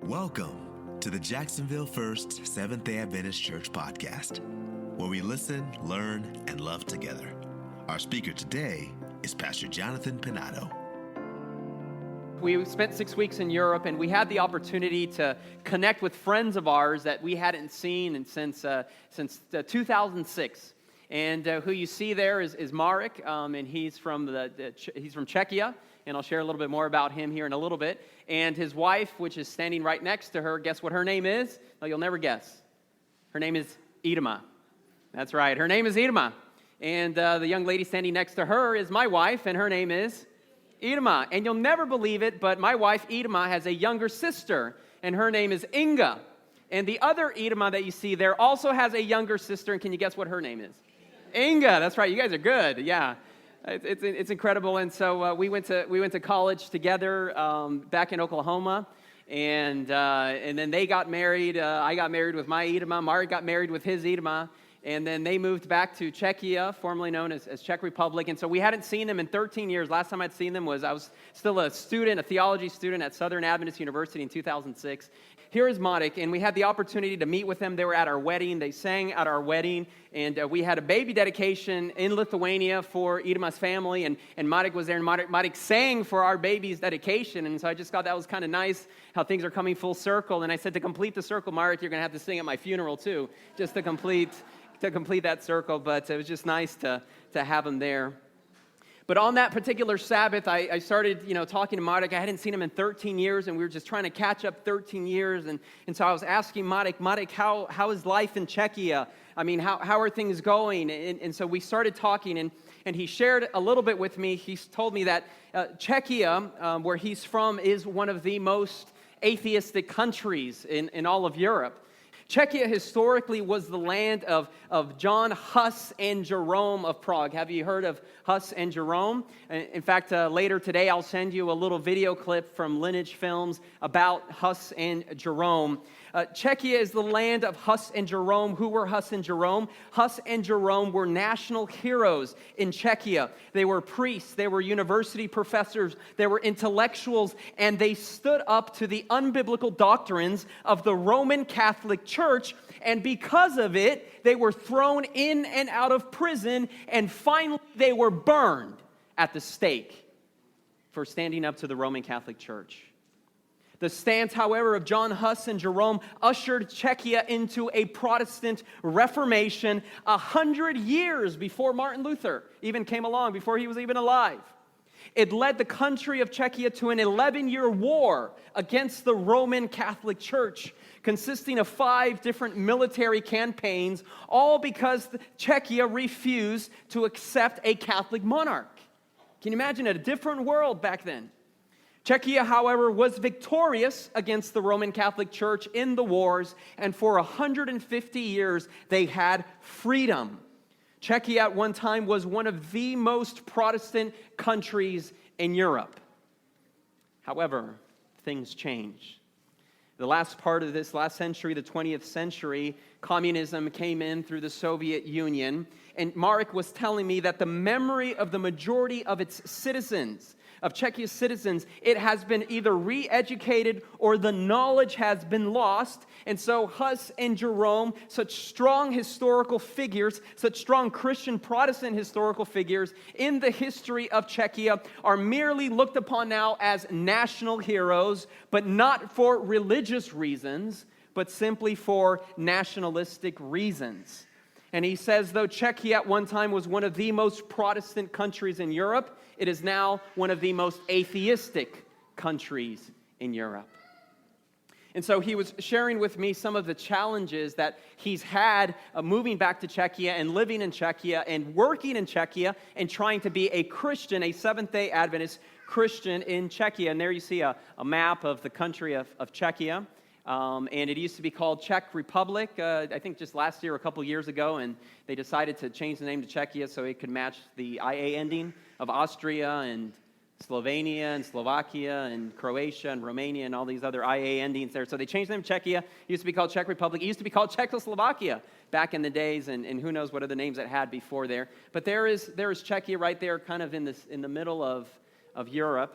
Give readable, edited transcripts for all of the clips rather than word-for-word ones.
Welcome to the Jacksonville First Seventh-day Adventist Church podcast, where we listen, learn, and love together. Our speaker today is Pastor Jonathan Penato. We spent 6 weeks in Europe, and we had the opportunity to connect with friends of ours that we hadn't seen since 2006. And who you see there is Marek, and he's from Czechia, and I'll share a little bit more about him here in a little bit. And his wife, which is standing right next to her, guess what her name is? No, you'll never guess. Her name is Irma. That's right, her name is Irma. And the young lady standing next to her is my wife, and her name is Irma. And you'll never believe it, but my wife, Irma, has a younger sister, and her name is Inga. And the other Irma that you see there also has a younger sister, and can you guess what her name is? Inga, that's right. You guys are good. Yeah, it's incredible. And so we went to college together back in Oklahoma, and then they got married. I got married with my Irma. Marek got married with his Irma. And then they moved back to Czechia, formerly known as Czech Republic. And so we hadn't seen them in 13 years. Last time I'd seen them I was still a theology student at Southern Adventist University in 2006. Here is Marek, and we had the opportunity to meet with them. They were at our wedding. They sang at our wedding. And we had a baby dedication in Lithuania for Irma's family. And Marek was there, and Marek sang for our baby's dedication. And so I just thought that was kind of nice how things are coming full circle. And I said, to complete the circle, Marek, you're going to have to sing at my funeral too, just to complete that circle. But it was just nice to have him there. But on that particular Sabbath, I started, talking to Marek. I hadn't seen him in 13 years, and we were just trying to catch up 13 years. And so I was asking Marek, how is life in Czechia? I mean, how are things going? And so we started talking, and he shared a little bit with me. He told me that Czechia, where he's from, is one of the most atheistic countries in all of Europe. Czechia historically was the land of John Huss and Jerome of Prague. Have you heard of Huss and Jerome? In fact, later today I'll send you a little video clip from Lineage Films about Huss and Jerome. Czechia is the land of Huss and Jerome. Who were Huss and Jerome? Huss and Jerome were national heroes in Czechia. They were priests, they were university professors, they were intellectuals, and they stood up to the unbiblical doctrines of the Roman Catholic Church, and because of it, they were thrown in and out of prison, and finally they were burned at the stake for standing up to the Roman Catholic Church. The stance, however, of John Huss and Jerome ushered Czechia into a Protestant Reformation 100 years before Martin Luther even came along, before he was even alive. It led the country of Czechia to an 11-year war against the Roman Catholic Church, consisting of 5 different military campaigns, all because Czechia refused to accept a Catholic monarch. Can you imagine a different world back then? Czechia, however, was victorious against the Roman Catholic Church in the wars, and for 150 years they had freedom. Czechia at one time was one of the most Protestant countries in Europe. However, things changed. The last part of this last century, the 20th century, communism came in through the Soviet Union, and Marek was telling me that the memory of the majority of its citizens, of Czechia's citizens, it has been either re-educated or the knowledge has been lost. And so Huss and Jerome, such strong historical figures, such strong Christian Protestant historical figures in the history of Czechia, are merely looked upon now as national heroes, but not for religious reasons, but simply for nationalistic reasons. And he says, though Czechia at one time was one of the most Protestant countries in Europe, it is now one of the most atheistic countries in Europe. And so he was sharing with me some of the challenges that he's had moving back to Czechia and living in Czechia and working in Czechia and trying to be a Christian, a Seventh-day Adventist Christian in Czechia. And there you see a map of the country of Czechia. And it used to be called Czech Republic, I think just last year, a couple years ago, and they decided to change the name to Czechia so it could match the IA ending of Austria and Slovenia and Slovakia and Croatia and Romania and all these other IA endings there. So they changed the name to Czechia. It used to be called Czech Republic. It used to be called Czechoslovakia back in the days, and who knows what other names it had before there. But there is Czechia right there, kind of in the middle of Europe.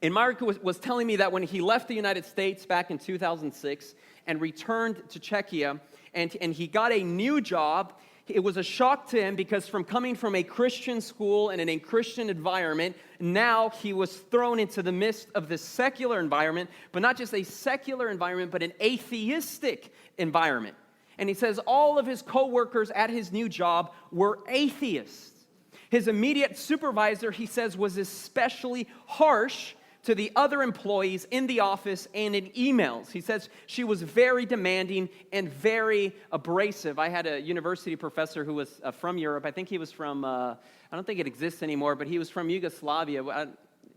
And Marek was telling me that when he left the United States back in 2006 and returned to Czechia, and he got a new job, it was a shock to him because from coming from a Christian school and in a Christian environment, now he was thrown into the midst of this secular environment, but not just a secular environment, but an atheistic environment. And he says all of his coworkers at his new job were atheists. His immediate supervisor, he says, was especially harsh to the other employees in the office and in emails. He says she was very demanding and very abrasive. I had a university professor who was from Europe. I think he was from, I don't think it exists anymore, but he was from Yugoslavia.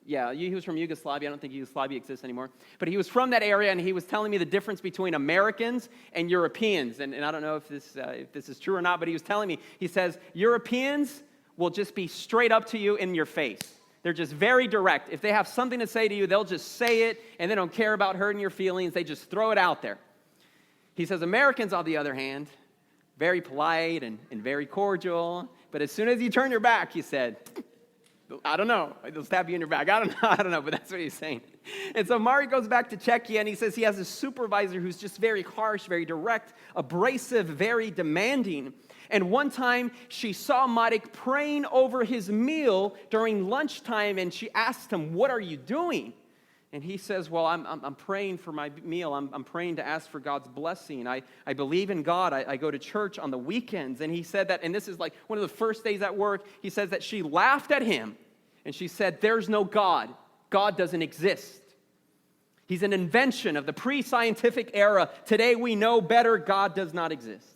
He was from Yugoslavia. I don't think Yugoslavia exists anymore. But he was from that area, and he was telling me the difference between Americans and Europeans. And I don't know if this is true or not, but he was telling me, he says, Europeans will just be straight up to you in your face. They're just very direct. If they have something to say to you, they'll just say it, and they don't care about hurting your feelings. They just throw it out there. He says Americans, on the other hand, very polite and very cordial. But as soon as you turn your back, he said, I don't know. They'll stab you in your back. I don't know, but that's what he's saying. And so Marek goes back to Czechia, and he says he has a supervisor who's just very harsh, very direct, abrasive, very demanding. And one time, she saw Marek praying over his meal during lunchtime, and she asked him, "What are you doing?" And he says, "Well, I'm praying for my meal. I'm praying to ask for God's blessing. I believe in God. I go to church on the weekends." And he said that, and this is like one of the first days at work, he says that she laughed at him, and she said, "There's no God. God doesn't exist. He's an invention of the pre-scientific era. Today we know better. God does not exist."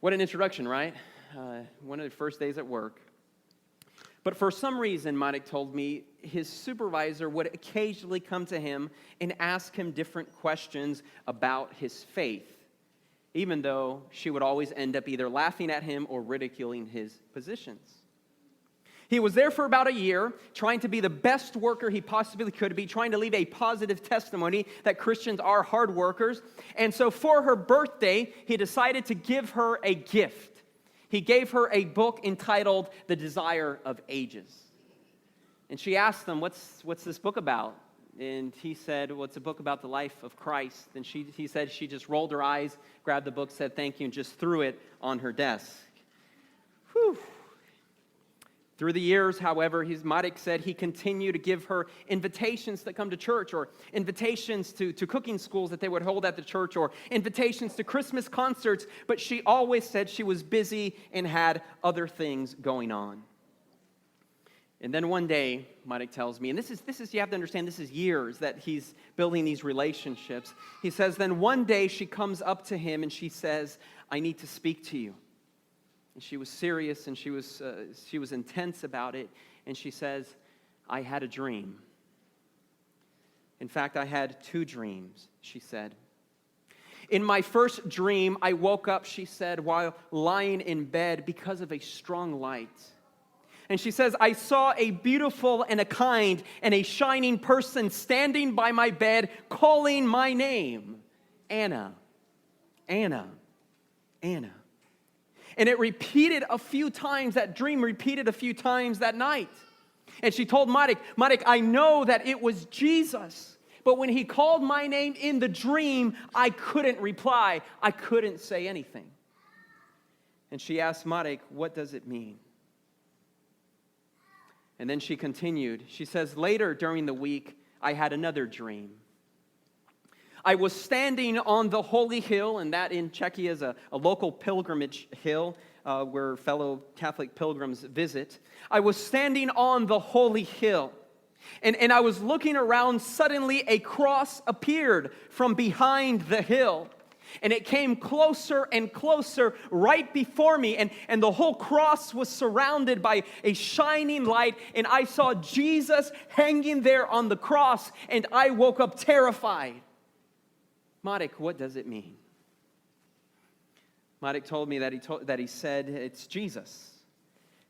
What an introduction, right? One of the first days at work. But for some reason, Marek told me, his supervisor would occasionally come to him and ask him different questions about his faith, even though she would always end up either laughing at him or ridiculing his positions. He was there for about a year, trying to be the best worker he possibly could be, trying to leave a positive testimony that Christians are hard workers. And so for her birthday, he decided to give her a gift. He gave her a book entitled The Desire of Ages. And she asked him, what's this book about? And he said, well, it's a book about the life of Christ. And he said she just rolled her eyes, grabbed the book, said thank you, and just threw it on her desk. Whew. Through the years, however, Marek said he continued to give her invitations to come to church, or invitations to cooking schools that they would hold at the church, or invitations to Christmas concerts, but she always said she was busy and had other things going on. And then one day, Marek tells me, and this is you have to understand, this is years that he's building these relationships. He says, then one day she comes up to him and she says, "I need to speak to you." And she was serious, and she was intense about it. And she says, "I had a dream. In fact, I had 2 dreams," she said. "In my first dream, I woke up," she said, "while lying in bed because of a strong light. And she says, I saw a beautiful and a kind and a shining person standing by my bed, calling my name, Anna, Anna, Anna." And it repeated a few times, that dream repeated a few times that night. And she told Marek, "I know that it was Jesus, but when he called my name in the dream, I couldn't reply. I couldn't say anything." And she asked Marek, "What does it mean?" And then she continued. She says, "Later during the week, I had another dream. I was standing on the Holy Hill," and that in Czechia is a local pilgrimage hill where fellow Catholic pilgrims visit. "I was standing on the Holy Hill, and I was looking around. Suddenly a cross appeared from behind the hill, and it came closer and closer right before me, and the whole cross was surrounded by a shining light, and I saw Jesus hanging there on the cross, and I woke up terrified." Marek, what does it mean? Marek told me that he said, it's Jesus.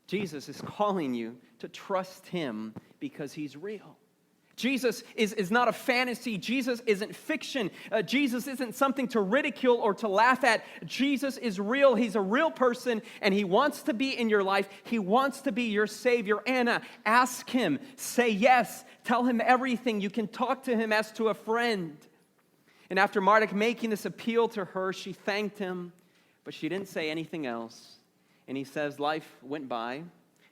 Jesus is calling you to trust him because he's real. Jesus is not a fantasy. Jesus isn't fiction. Jesus isn't something to ridicule or to laugh at. Jesus is real. He's a real person, and he wants to be in your life. He wants to be your Savior. Anna, ask him. Say yes. Tell him everything. You can talk to him as to a friend. And after Marduk making this appeal to her, she thanked him, but she didn't say anything else. And he says life went by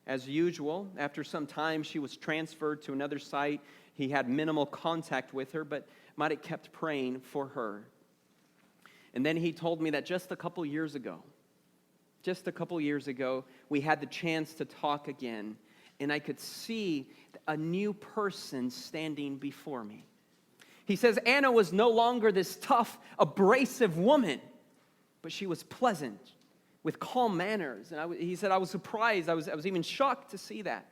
as usual. After some time, she was transferred to another site. He had minimal contact with her, but Marduk kept praying for her. And then he told me that just a couple years ago, we had the chance to talk again, and I could see a new person standing before me. He says Anna was no longer this tough, abrasive woman, but she was pleasant, with calm manners. And he said, I was surprised. I was even shocked to see that.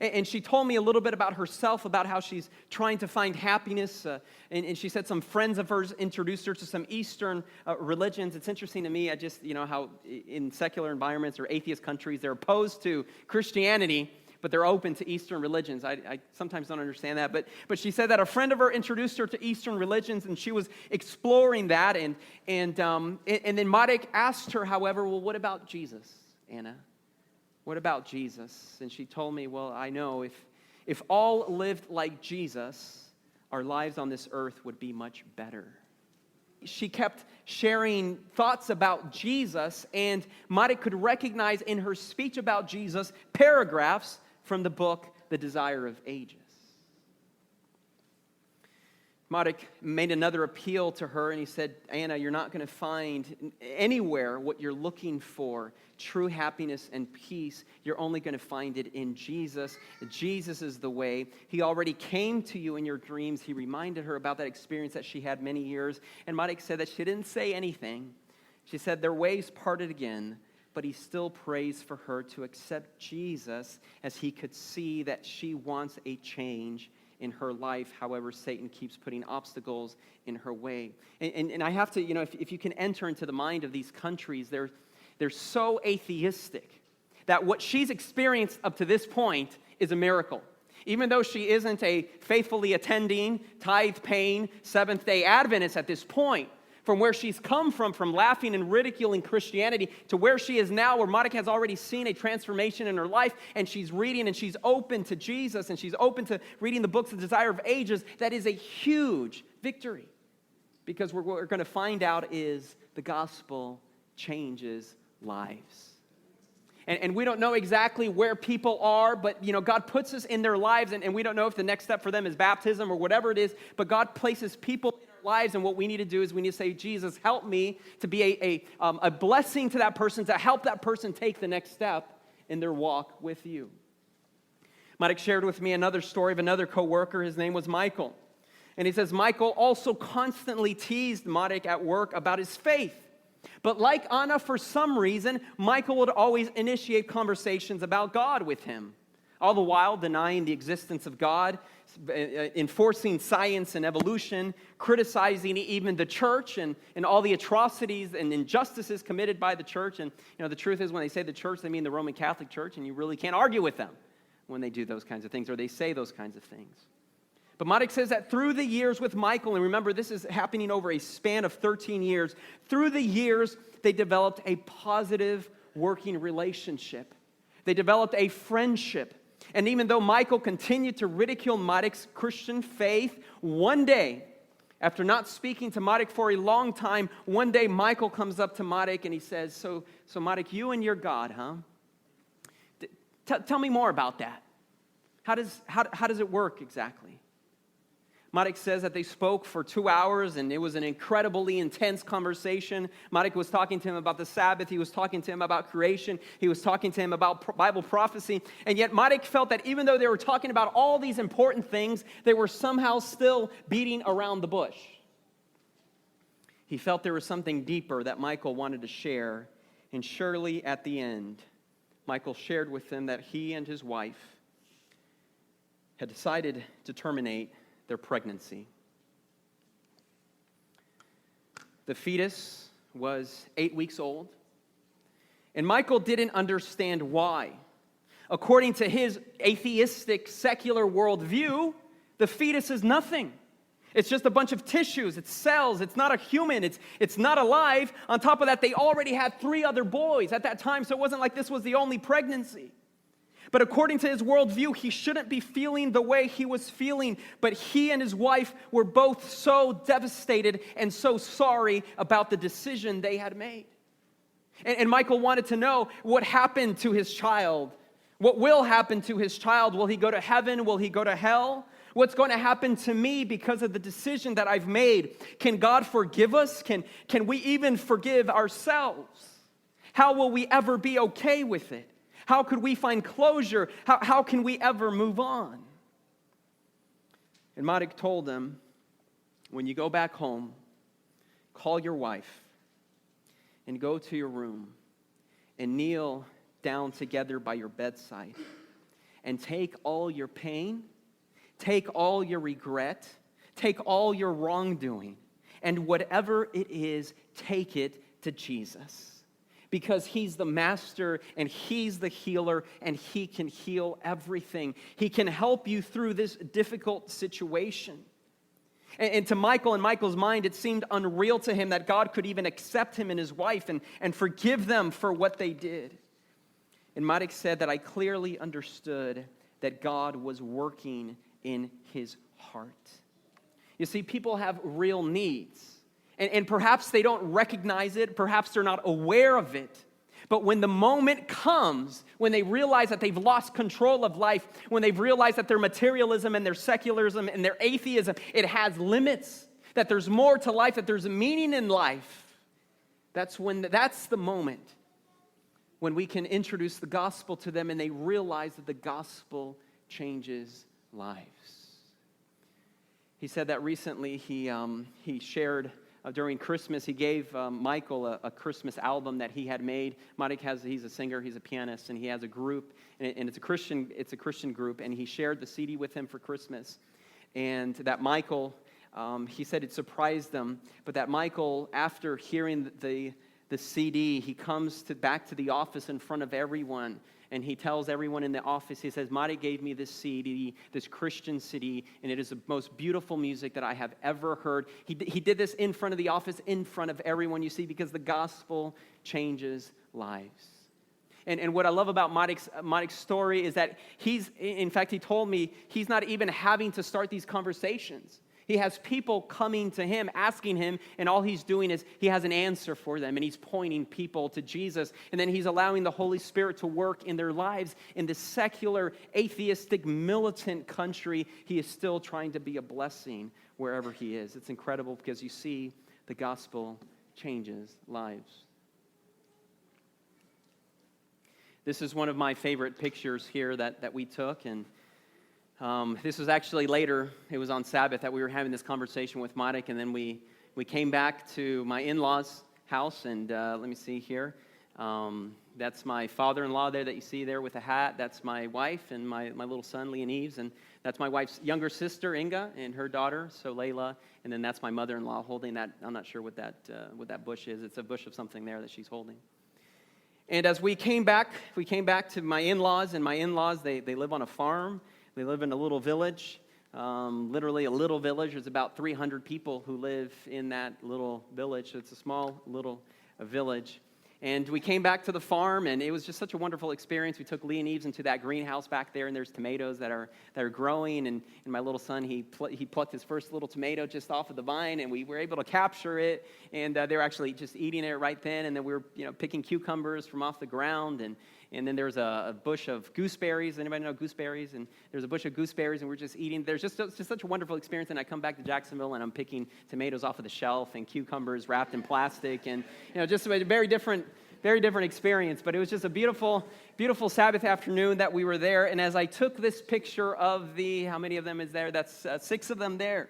And she told me a little bit about herself, about how she's trying to find happiness. And she said some friends of hers introduced her to some Eastern religions. It's interesting to me, how in secular environments or atheist countries, they're opposed to Christianity, but they're open to Eastern religions. I sometimes don't understand that. But she said that a friend of her introduced her to Eastern religions, and she was exploring that. And then Marduk asked her, however, well, what about Jesus, Anna? What about Jesus? And she told me, well, I know if all lived like Jesus, our lives on this earth would be much better. She kept sharing thoughts about Jesus, and Marduk could recognize in her speech about Jesus paragraphs from the book, The Desire of Ages. Marduk made another appeal to her, and he said, Anna, you're not going to find anywhere what you're looking for, true happiness and peace. You're only going to find it in Jesus. Jesus is the way. He already came to you in your dreams. He reminded her about that experience that she had many years. And Marduk said that she didn't say anything. She said their ways parted again, but he still prays for her to accept Jesus, as he could see that she wants a change in her life. However, Satan keeps putting obstacles in her way. And I have to, if you can enter into the mind of these countries, they're so atheistic that what she's experienced up to this point is a miracle. Even though she isn't a faithfully attending, tithe-paying, Seventh-day Adventist at this point, from where she's come from laughing and ridiculing Christianity, to where she is now, where Marduk has already seen a transformation in her life, and she's reading and she's open to Jesus, and she's open to reading the books, The Desire of Ages. That is a huge victory, because what we're going to find out is the gospel changes lives. And we don't know exactly where people are, but God puts us in their lives, and we don't know if the next step for them is baptism or whatever it is, but God places people in our lives, and what we need to do is we need to say, Jesus, help me to be a blessing to that person, to help that person take the next step in their walk with you. Marduk shared with me another story of another co-worker. His name was Michael. And he says, Michael also constantly teased Marduk at work about his faith. But like Anna, for some reason, Michael would always initiate conversations about God with him, all the while denying the existence of God, enforcing science and evolution, criticizing even the church and all the atrocities and injustices committed by the church. And the truth is, when they say the church, they mean the Roman Catholic Church, and you really can't argue with them when they do those kinds of things or they say those kinds of things. But Marduk says that through the years with Michael, and remember, this is happening over a span of 13 years, through the years, they developed a positive working relationship. They developed a friendship. And even though Michael continued to ridicule Marduk's Christian faith, one day, after not speaking to Marduk for a long time, one day Michael comes up to Marduk and he says, so Marduk, you and your God, huh? Tell me more about that. How does it work exactly? Marduk says that they spoke for 2 hours, and it was an incredibly intense conversation. Marduk was talking to him about the Sabbath. He was talking to him about creation. He was talking to him about Bible prophecy. And yet Marduk felt that even though they were talking about all these important things, they were somehow still beating around the bush. He felt there was something deeper that Michael wanted to share. And surely at the end, Michael shared with them that he and his wife had decided to terminate their pregnancy. The fetus was 8 weeks old, and Michael didn't understand why. According to his atheistic, secular worldview, The fetus is nothing. It's just a bunch of tissues. It's cells. It's not a human. It's not alive. On top of that, they already had 3 other boys at that time, so it wasn't like this was the only pregnancy. But according to his worldview, he shouldn't be feeling the way he was feeling. But he and his wife were both so devastated and so sorry about the decision they had made. And Michael wanted to know what happened to his child. What will happen to his child? Will he go to heaven? Will he go to hell? What's going to happen to me because of the decision that I've made? Can God forgive us? Can we even forgive ourselves? How will we ever be okay with it? How could we find closure? How can we ever move on? And Marek told him, when you go back home, call your wife and go to your room and kneel down together by your bedside and take all your pain, take all your regret, take all your wrongdoing, and whatever it is, take it to Jesus. Because he's the master and he's the healer and he can heal everything. He can help you through this difficult situation. And to Michael, in Michael's mind, it seemed unreal to him that God could even accept him and his wife and forgive them for what they did. And Marek said that I clearly understood that God was working in his heart. You see, people have real needs. And perhaps they don't recognize it. Perhaps they're not aware of it. But when the moment comes, when they realize that they've lost control of life, when they've realized that their materialism and their secularism and their atheism, it has limits, that there's more to life, that there's a meaning in life, that's the moment when we can introduce the gospel to them and they realize that the gospel changes lives. He said that recently he shared during Christmas, he gave Michael a Christmas album that he had made. Marek he's a singer, he's a pianist, and he has a group, and it's a Christian group, and he shared the CD with him for Christmas. And that Michael, he said it surprised them, but that Michael, after hearing the CD, he comes back to the office in front of everyone, and he tells everyone in the office, he says, Marek gave me this CD, this Christian CD, and it is the most beautiful music that I have ever heard. He did this in front of the office, in front of everyone, you see, because the gospel changes lives. And what I love about Marek's story is that he told me, he's not even having to start these conversations. He has people coming to him, asking him, and all he's doing is he has an answer for them, and he's pointing people to Jesus, and then he's allowing the Holy Spirit to work in their lives. In this secular, atheistic, militant country, he is still trying to be a blessing wherever he is. It's incredible because you see the gospel changes lives. This is one of my favorite pictures here that we took, and this was actually later. It was on Sabbath that we were having this conversation with Marek, and then we came back to my in-laws' house, and let me see here. That's my father-in-law there that you see there with a hat. That's my wife and my little son, Leon Eves, and that's my wife's younger sister, Inga, and her daughter, so Layla, and then that's my mother-in-law holding that. I'm not sure what that bush is. It's a bush of something there that she's holding. And as we came back to my in-laws, and my in-laws, they live on a farm. They live in a little village, literally a little village. There's about 300 people who live in that little village. So it's a small little village. And we came back to the farm, and it was just such a wonderful experience. We took Lee and Eves into that greenhouse back there, and there's tomatoes that are growing. And my little son, he plucked his first little tomato just off of the vine, and we were able to capture it. And they were actually just eating it right then. And then we were picking cucumbers from off the ground, and then there's a bush of gooseberries. Anybody know gooseberries? And there's a bush of gooseberries, and we're just eating. There's just such a wonderful experience. And I come back to Jacksonville, and I'm picking tomatoes off of the shelf and cucumbers wrapped in plastic, and just a very different experience. But it was just a beautiful, beautiful Sabbath afternoon that we were there. And as I took this picture of how many of them is there? That's 6 of them there.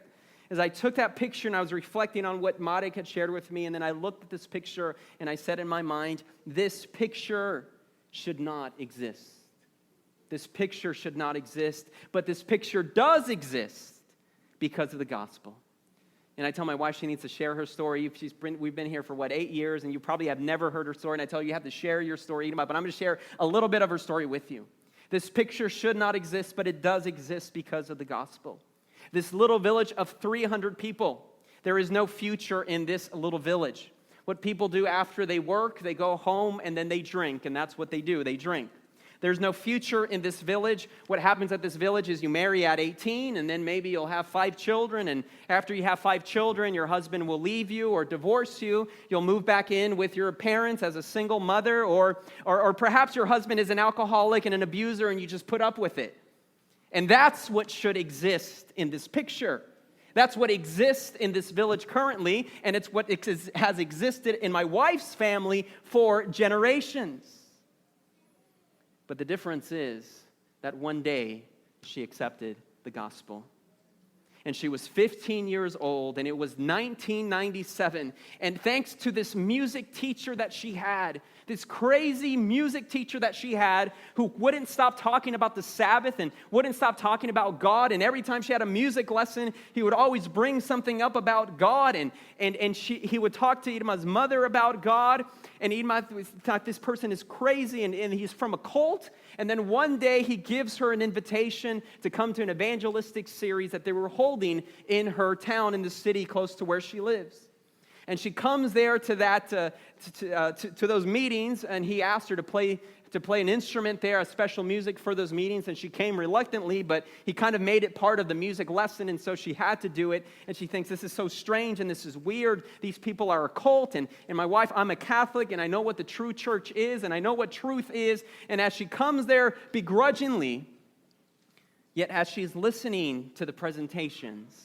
As I took that picture and I was reflecting on what Marek had shared with me, and then I looked at this picture and I said in my mind, this picture should not exist. This picture should not exist, but this picture does exist because of the gospel. And I tell my wife she needs to share her story. We've been here for 8 years, and you probably have never heard her story, and I tell you have to share your story, but I'm going to share a little bit of her story with you. This picture should not exist, but it does exist because of the gospel. This little village of 300 people. There is no future in this little village. What people do after they work, they go home and then they drink, and that's what they do. They drink. There's no future in this village. What happens at this village is you marry at 18, and then maybe you'll have 5 children, and after you have 5 children, your husband will leave you or divorce you. You'll move back in with your parents as a single mother, or perhaps your husband is an alcoholic and an abuser, and you just put up with it. And that's what should exist in this picture. That's what exists in this village currently, and it's what has existed in my wife's family for generations. But the difference is that one day she accepted the gospel. And she was 15 years old, and it was 1997. And thanks to this music teacher that she had, this crazy music teacher that she had, who wouldn't stop talking about the Sabbath and wouldn't stop talking about God, and every time she had a music lesson, he would always bring something up about God, and he would talk to Irma's mother about God, and Irma thought this person is crazy, and he's from a cult. And then one day he gives her an invitation to come to an evangelistic series that they were holding in her town, in the city close to where she lives. And she comes there to those meetings, and he asked her to play an instrument there, a special music for those meetings, and she came reluctantly, but he kind of made it part of the music lesson, and so she had to do it, and she thinks, this is so strange, and this is weird, these people are a cult, and my wife, I'm a Catholic, and I know what the true church is, and I know what truth is, and as she comes there begrudgingly, yet as she's listening to the presentations,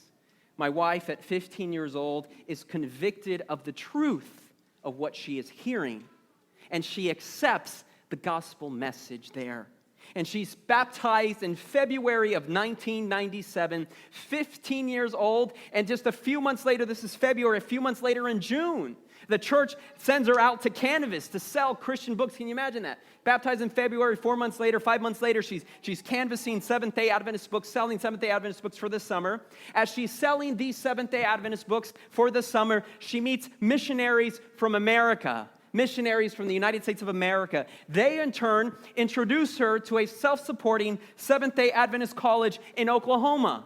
my wife, at 15 years old, is convicted of the truth of what she is hearing. And she accepts the gospel message there. And she's baptized in February of 1997, 15 years old. And just a few months later, this is February, a few months later in June, the church sends her out to canvass to sell Christian books. Can you imagine that? Baptized in February, 4 months later, 5 months later, she's canvassing Seventh-day Adventist books, selling Seventh-day Adventist books for the summer. As she's selling these Seventh-day Adventist books for the summer, she meets missionaries from America, missionaries from the United States of America. They, in turn, introduce her to a self-supporting Seventh-day Adventist college in Oklahoma.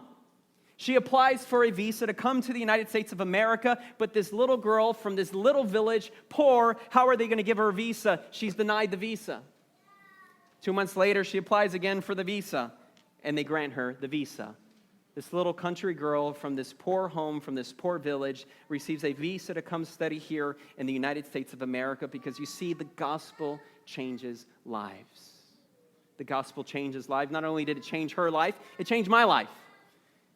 She applies for a visa to come to the United States of America, but this little girl from this little village, poor, how are they going to give her a visa? She's denied the visa. 2 months later, she applies again for the visa, and they grant her the visa. This little country girl from this poor home, from this poor village, receives a visa to come study here in the United States of America, because you see, the gospel changes lives. The gospel changes lives. Not only did it change her life, it changed my life.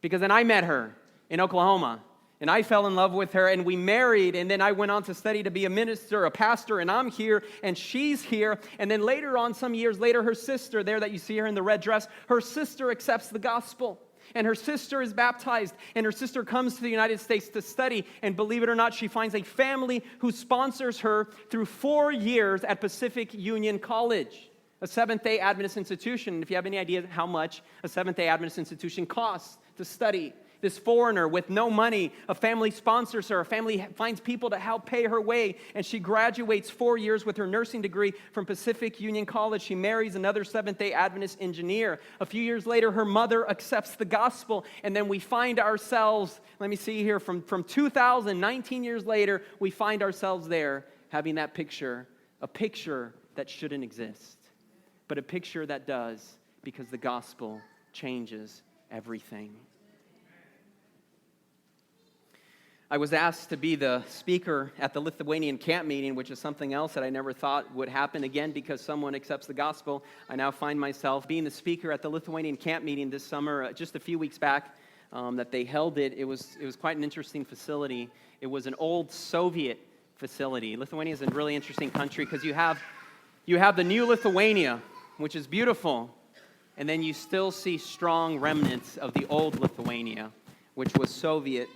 Because then I met her in Oklahoma, and I fell in love with her, and we married, and then I went on to study to be a minister, a pastor, and I'm here, and she's here. And then later on, some years later, her sister, there that you see her in the red dress, her sister accepts the gospel, and her sister is baptized, and her sister comes to the United States to study, and believe it or not, she finds a family who sponsors her through 4 years at Pacific Union College, a Seventh-day Adventist institution. And if you have any idea how much a Seventh-day Adventist institution costs to study, this foreigner with no money, a family sponsors her, a family finds people to help pay her way, and she graduates 4 years with her nursing degree from Pacific Union College. She marries another Seventh-day Adventist engineer. A few years later, her mother accepts the gospel, and then we find ourselves, let me see here, from 2000, 19 years later, we find ourselves there having that picture, a picture that shouldn't exist, but a picture that does, because the gospel changes everything. I was asked to be the speaker at the Lithuanian camp meeting, which is something else that I never thought would happen again because someone accepts the gospel. I now find myself being the speaker at the Lithuanian camp meeting this summer, just a few weeks back that they held it. It was quite an interesting facility. It was an old Soviet facility. Lithuania is a really interesting country because you have the new Lithuania, which is beautiful, and then you still see strong remnants of the old Lithuania, which was Soviet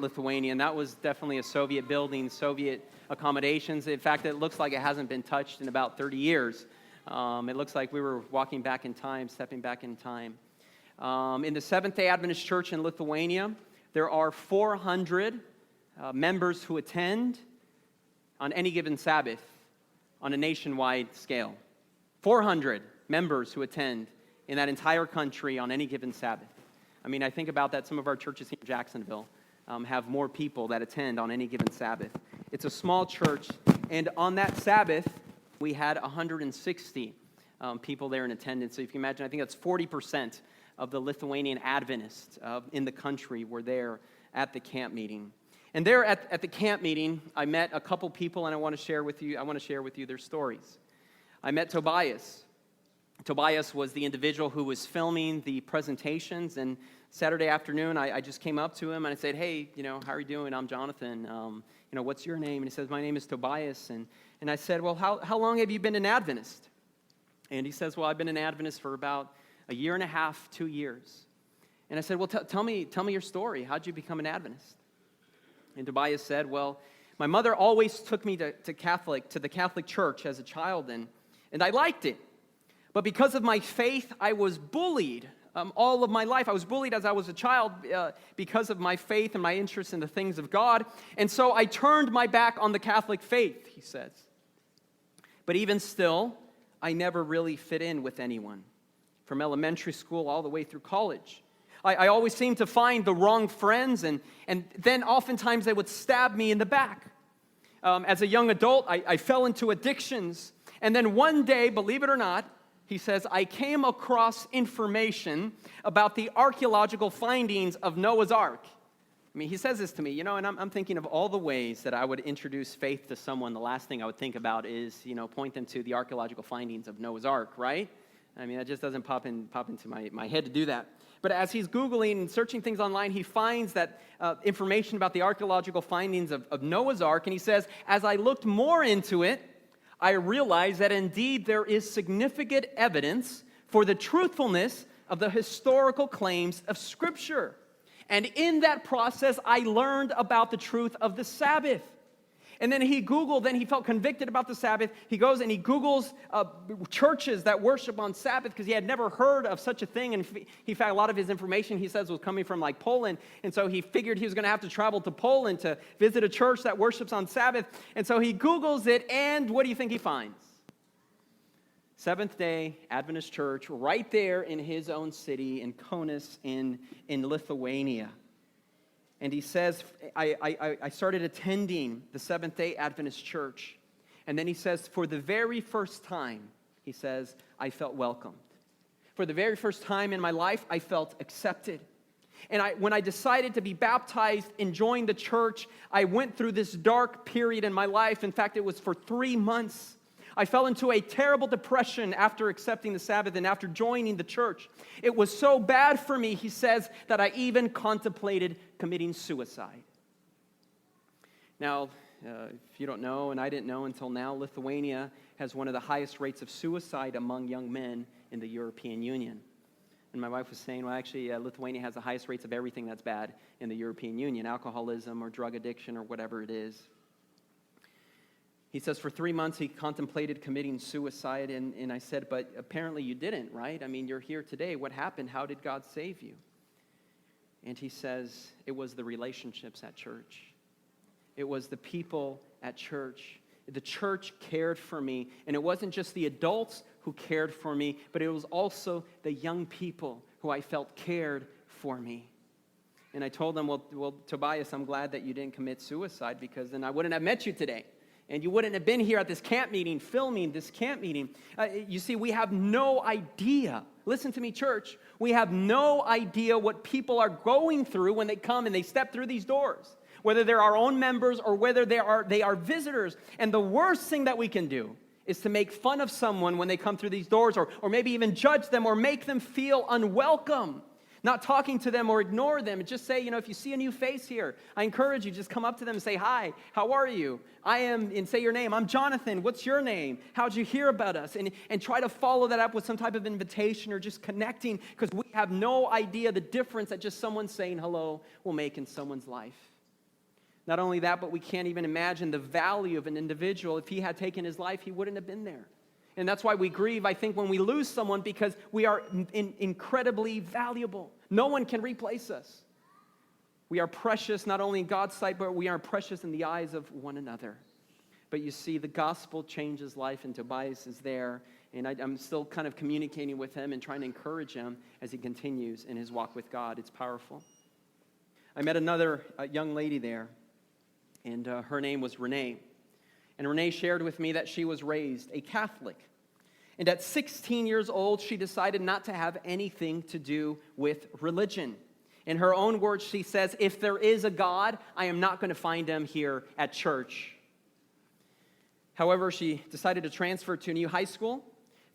Lithuania, and that was definitely a Soviet building, Soviet accommodations. In fact, it looks like it hasn't been touched in about 30 years. It looks like we were walking back in time, stepping back in time. In the Seventh-day Adventist Church in Lithuania, there are 400 members who attend on any given Sabbath on a nationwide scale. 400 members who attend in that entire country on any given Sabbath. I mean, I think about that some of our churches here in Jacksonville have more people that attend on any given Sabbath. It's a small church, and on that Sabbath, we had 160 people there in attendance. So if you can imagine, I think that's 40% of the Lithuanian Adventists in the country were there at the camp meeting. And there at the camp meeting, I met a couple people, and I want to share with you their stories. I met Tobias. Tobias was the individual who was filming the presentations, and Saturday afternoon, I just came up to him and I said, hey, how are you doing? I'm Jonathan. What's your name? And he says, my name is Tobias. And I said, well, how long have you been an Adventist? And he says, well, I've been an Adventist for about a year and a half, 2 years. And I said, well, tell me your story. How'd you become an Adventist? And Tobias said, well, my mother always took me to the Catholic Church as a child, and I liked it. But because of my faith, I was bullied all of my life. I was bullied as I was a child because of my faith and my interest in the things of God. And so I turned my back on the Catholic faith, he says. But even still, I never really fit in with anyone, from elementary school all the way through college. I always seemed to find the wrong friends, and then oftentimes they would stab me in the back. As a young adult, I fell into addictions. And then one day, believe it or not, he says, I came across information about the archaeological findings of Noah's Ark. I mean, he says this to me, and I'm thinking of all the ways that I would introduce faith to someone. The last thing I would think about is, point them to the archaeological findings of Noah's Ark, right? I mean, that just doesn't pop into my head to do that. But as he's Googling and searching things online, he finds that information about the archaeological findings of Noah's Ark, and he says, as I looked more into it, I realized that indeed there is significant evidence for the truthfulness of the historical claims of Scripture. And in that process, I learned about the truth of the Sabbath. And then he felt convicted about the Sabbath. He goes and he Googles churches that worship on Sabbath because he had never heard of such a thing. And he found a lot of his information, he says, was coming from like Poland. And so he figured he was going to have to travel to Poland to visit a church that worships on Sabbath. And so he Googles it, and what do you think he finds? Seventh-day Adventist Church right there in his own city in Kaunas in Lithuania. And he says, I started attending the Seventh-day Adventist Church. And then he says, for the very first time, he says, I felt welcomed. For the very first time in my life, I felt accepted. And when I decided to be baptized and join the church, I went through this dark period in my life. In fact, it was for 3 months. I fell into a terrible depression after accepting the Sabbath and after joining the church. It was so bad for me, he says, that I even contemplated committing suicide. Now, if you don't know, and I didn't know until now, Lithuania has one of the highest rates of suicide among young men in the European Union. And my wife was saying, well, actually, Lithuania has the highest rates of everything that's bad in the European Union, alcoholism or drug addiction or whatever it is. He says for 3 months he contemplated committing suicide, and I said, but apparently you didn't, right? I mean, you're here today. What happened? How did God save you? And he says, it was the relationships at church. It was the people at church. The church cared for me, and it wasn't just the adults who cared for me, but it was also the young people who I felt cared for me. And I told them, well, Tobias, I'm glad that you didn't commit suicide, because then I wouldn't have met you today. And you wouldn't have been here at this camp meeting, filming this camp meeting. You see, we have no idea. Listen to me, church. We have no idea what people are going through when they come and they step through these doors, whether they're our own members or whether they are visitors. And the worst thing that we can do is to make fun of someone when they come through these doors, or maybe even judge them or make them feel unwelcome. Not talking to them or ignore them. Just say, if you see a new face here, I encourage you, just come up to them and say, hi, how are you? And say your name. I'm Jonathan. What's your name? How'd you hear about us? And try to follow that up with some type of invitation or just connecting, because we have no idea the difference that just someone saying hello will make in someone's life. Not only that, but we can't even imagine the value of an individual. If he had taken his life, he wouldn't have been there. And that's why we grieve, I think, when we lose someone, because we are incredibly valuable. No one can replace us. We are precious not only in God's sight, but we are precious in the eyes of one another. But you see, the gospel changes life, and Tobias is there, And I'm still kind of communicating with him and trying to encourage him as he continues in his walk with God. It's powerful. I met another young lady there, and her name was Renee. And Renee shared with me that she was raised a Catholic. And at 16 years old, she decided not to have anything to do with religion. In her own words, she says, if there is a God, I am not going to find him here at church. However, she decided to transfer to a new high school.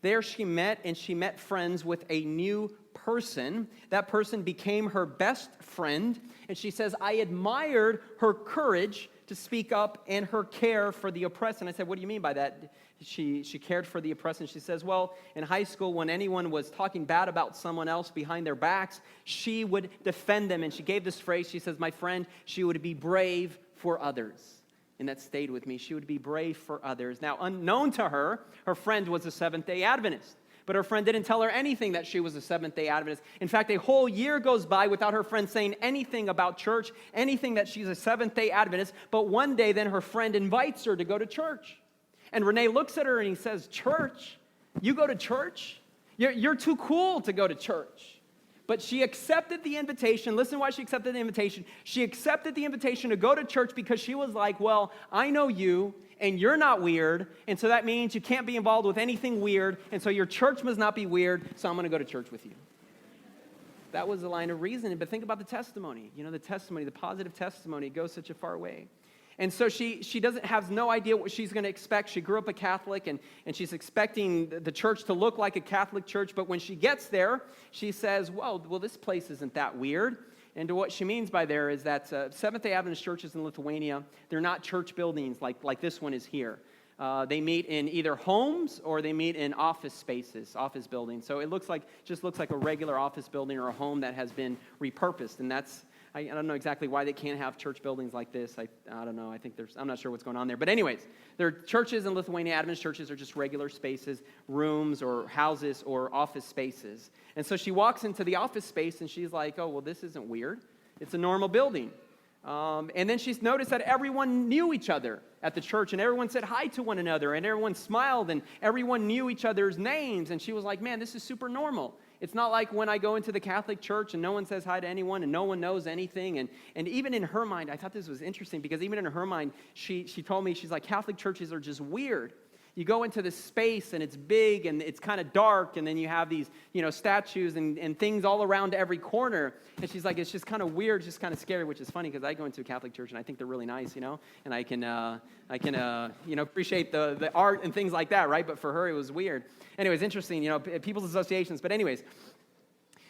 There she met friends with a new person. That person became her best friend. And she says, I admired her courage to speak up and her care for the oppressed. And I said, what do you mean by that? She cared for the oppressed. And she says, well, in high school, when anyone was talking bad about someone else behind their backs, she would defend them. And she gave this phrase. She says, my friend, she would be brave for others. And that stayed with me. She would be brave for others. Now, unknown to her, her friend was a Seventh-day Adventist. But her friend didn't tell her anything that she was a Seventh-day Adventist. In fact, a whole year goes by without her friend saying anything about church, anything that she's a Seventh-day Adventist. But one day, then her friend invites her to go to church. And Renee looks at her and he says, church? You go to church? You're too cool to go to church. But she accepted the invitation. Listen why she accepted the invitation. She accepted the invitation to go to church because she was like, well, I know you, and you're not weird, and so that means you can't be involved with anything weird, and so your church must not be weird, so I'm going to go to church with you. That was the line of reasoning. But think about the testimony. You know, the testimony, the positive testimony goes such a far way. And so she has no idea what she's going to expect. She grew up a Catholic, and she's expecting the church to look like a Catholic church. But when she gets there, she says, well, this place isn't that weird. And what she means by there is that Seventh-day Adventist churches in Lithuania, they're not church buildings like this one is here. They meet in either homes or they meet in office spaces, office buildings. So it just looks like a regular office building or a home that has been repurposed. And I don't know exactly why they can't have church buildings like this. I don't know. I'm not sure what's going on there. But anyways, their churches in Lithuania, Adventist churches, are just regular spaces, rooms or houses or office spaces. And so she walks into the office space and she's like, oh, well, this isn't weird. It's a normal building. And then she's noticed that everyone knew each other at the church, and everyone said hi to one another, and everyone smiled, and everyone knew each other's names. And she was like, man, this is super normal. It's not like when I go into the Catholic church and no one says hi to anyone and no one knows anything. And even in her mind, I thought this was interesting because even in her mind, she told me, she's like, Catholic churches are just weird. You go into this space and it's big and it's kind of dark, and then you have these, statues and things all around every corner. And she's like, it's just kind of weird, just kind of scary, which is funny because I go into a Catholic church and I think they're really nice, and I can appreciate the art and things like that, right? But for her, it was weird. Anyways, interesting, people's associations. But anyways,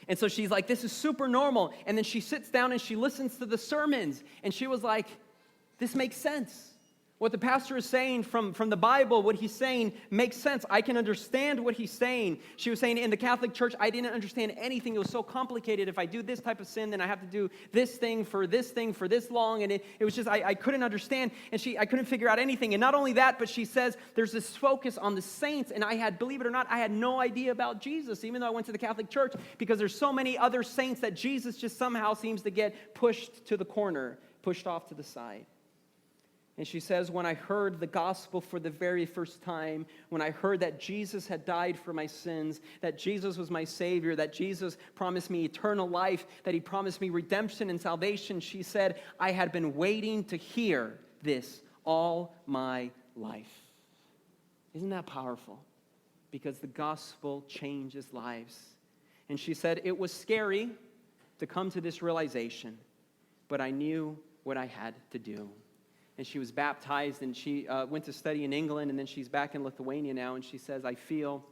and so she's like, this is super normal. And then she sits down and she listens to the sermons, and she was like, this makes sense. What the pastor is saying from the Bible, what he's saying makes sense. I can understand what he's saying. She was saying in the Catholic Church, I didn't understand anything. It was so complicated. If I do this type of sin, then I have to do this thing for this long. And it was just, I couldn't understand. And I couldn't figure out anything. And not only that, but she says there's this focus on the saints. And believe it or not, I had no idea about Jesus, even though I went to the Catholic Church, because there's so many other saints that Jesus just somehow seems to get pushed to the corner, pushed off to the side. And she says, when I heard the gospel for the very first time, when I heard that Jesus had died for my sins, that Jesus was my Savior, that Jesus promised me eternal life, that he promised me redemption and salvation, she said, I had been waiting to hear this all my life. Isn't that powerful? Because the gospel changes lives. And she said, it was scary to come to this realization, but I knew what I had to do. And she was baptized, and she went to study in England, and then she's back in Lithuania now, and she says, I feel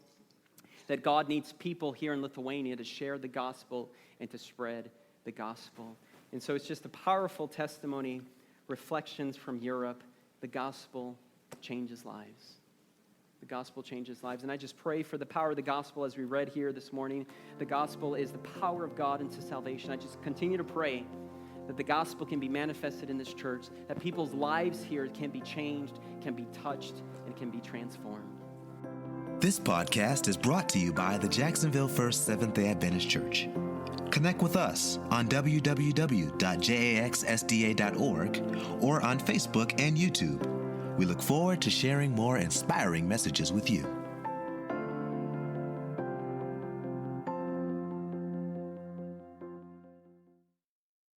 that God needs people here in Lithuania to share the gospel and to spread the gospel. And so it's just a powerful testimony, reflections from Europe. The gospel changes lives. The gospel changes lives. And I just pray for the power of the gospel as we read here this morning. The gospel is the power of God into salvation. I just continue to pray that the gospel can be manifested in this church, that people's lives here can be changed, can be touched, and can be transformed. This podcast is brought to you by the Jacksonville First Seventh-day Adventist Church. Connect with us on www.jaxsda.org or on Facebook and YouTube. We look forward to sharing more inspiring messages with you.